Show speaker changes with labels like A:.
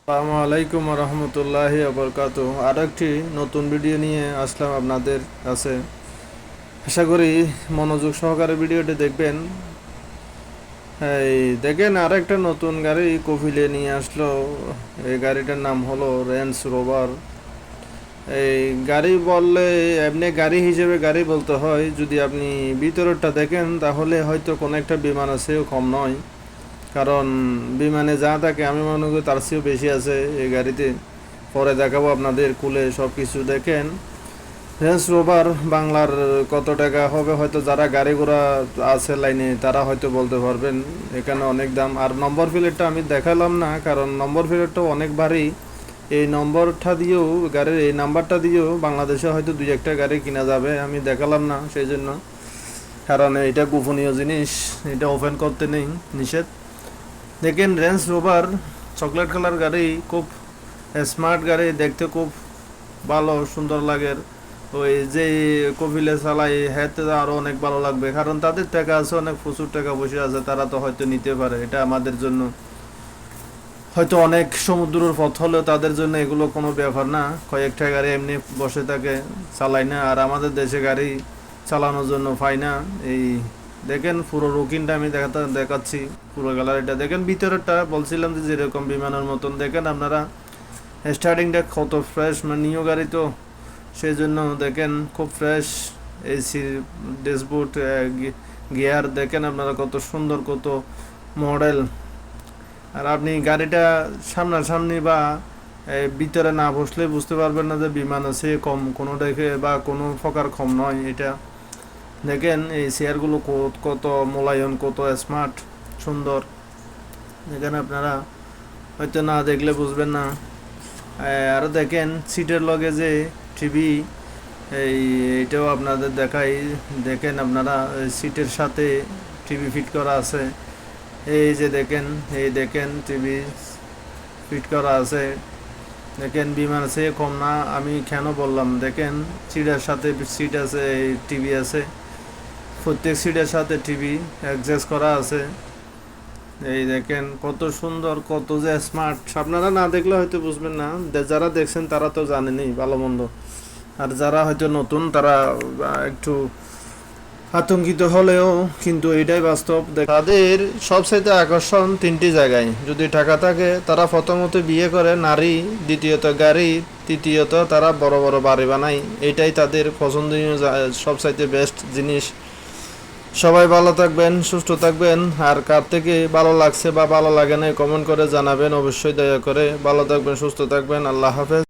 A: আসসালামু আলাইকুম রহমতুল্লাহি বরকাতু। আরও একটি নতুন ভিডিও নিয়ে আসলাম আপনাদের কাছে। আশা করি মনোযোগ সহকারে ভিডিওটি দেখবেন। এই দেখেন, আর একটা নতুন গাড়ি কফিলে নিয়ে আসলো। এই গাড়িটার নাম হলো রেঞ্জ রোভার। এই গাড়ি বললে এমনি গাড়ি হিসেবে গাড়ি বলতে হয়, যদি আপনি ভিতরটা দেখেন তাহলে হয়তো কোনো একটা বিমান আছেও কম নয়। কারণ বিমানে যা থাকে আমি মনে করি তার চেয়েও বেশি আছে এই গাড়িতে। পরে দেখাবো আপনাদের খুলে সব কিছু। দেখেন, রেঞ্জ রোভার বাংলার কত টাকা হবে হয়তো যারা গাড়ি ঘোড়া আছে লাইনে তারা হয়তো বলতে পারবেন। এখানে অনেক দাম। আর নম্বর প্লেটটা আমি দেখালাম না, কারণ নম্বর প্লেটটা অনেক ভারী। এই নম্বরটা দিয়েও গাড়ির এই নাম্বারটা দিয়েও বাংলাদেশে হয়তো দুই একটা গাড়ি কিনা যাবে, আমি দেখালাম না সেই জন্য। কারণ এটা গোপনীয় জিনিস, এটা ওপেন করতে নেই, নিষেধ। দেখেন, রেঞ্জ রোভার চকলেট কালার গাড়ি, খুব স্মার্ট গাড়ি, দেখতে খুব ভালো সুন্দর লাগে। ওই যে কপিলে চালাই হ্যাতে আরও অনেক ভালো লাগবে, কারণ তাদের টাকা আছে, অনেক প্রচুর টাকা বসে আছে, তারা তো হয়তো নিতে পারে। এটা আমাদের জন্য হয়তো অনেক সমুদ্রের পথ হলেও তাদের জন্য এগুলো কোনো ব্যাপার না। কয়েকটা গাড়ি এমনি বসে থাকে, চালায় না। আর আমাদের দেশে গাড়ি চালানোর জন্য পাই না। এই দেখেন পুরো রুকিনটা আমি দেখাচ্ছি। পুরো গ্যালারিটা দেখেন, ভিতরেরটা বলছিলাম যে যেরকম বিমানের মতন। দেখেন আপনারা স্টার্টিংটা কত ফ্রেশ, মানে নিউ গাড়ি তো সেই জন্য দেখেন খুব ফ্রেশ। এসি, ড্যাশবোর্ড, গিয়ার দেখেন আপনারা কত সুন্দর, কত মডেল। আর আপনি গাড়িটা সামনাসামনি বা ভিতরে না বসলে বুঝতে পারবেন না যে বিমান আছে কম কোনো দেখে বা কোনো প্রকার কম নয় এটা। দেখেন এই চেয়ারগুলো কত মোলায়েম, কত স্মার্ট, সুন্দর। দেখেন আপনারা হয়তো না দেখলে বুঝবেন না। আর দেখেন সিটের লগে যে টিভি, এইটাও আপনাদের দেখাই। দেখেন আপনারা সিটের সাথে টিভি ফিট করা আছে। এই যে দেখেন, এই দেখেন টিভি ফিট করা আছে। দেখেন বিমান আছে কম না, আমি কেন বললাম। দেখেন সিটের সাথে সিট আছে, টিভি আছে, প্রত্যেক সিটের সাথে টিভি অ্যাডজাস্ট করা আছে। এই দেখেন কত সুন্দর, কত যে স্মার্ট। আপনারা না দেখলে হয়তো বুঝবেন না, যারা দেখছেন তারা তো জানেনই ভালো মন্দ। আর যারা হয়তো নতুন তারা একটু আতঙ্কিত হলেও কিন্তু এটাই বাস্তব। তাদের সবচাইতে আকর্ষণ তিনটি জায়গায়। যদি টাকা থাকে তারা প্রথমত বিয়ে করে নারী, দ্বিতীয়ত গাড়ি, তৃতীয়ত তারা বড় বড় বাড়ি বানায়। এটাই তাদের পছন্দনীয় সবচাইতে বেস্ট জিনিস। সবাই ভালো থাকবেন, সুস্থ থাকবেন। আর কার থেকে ভালো লাগছে বা ভালো লাগে না কমেন্ট করে জানাবেন অবশ্যই, দয়া করে। ভালো থাকবেন, সুস্থ থাকবেন। আল্লাহ হাফেজ।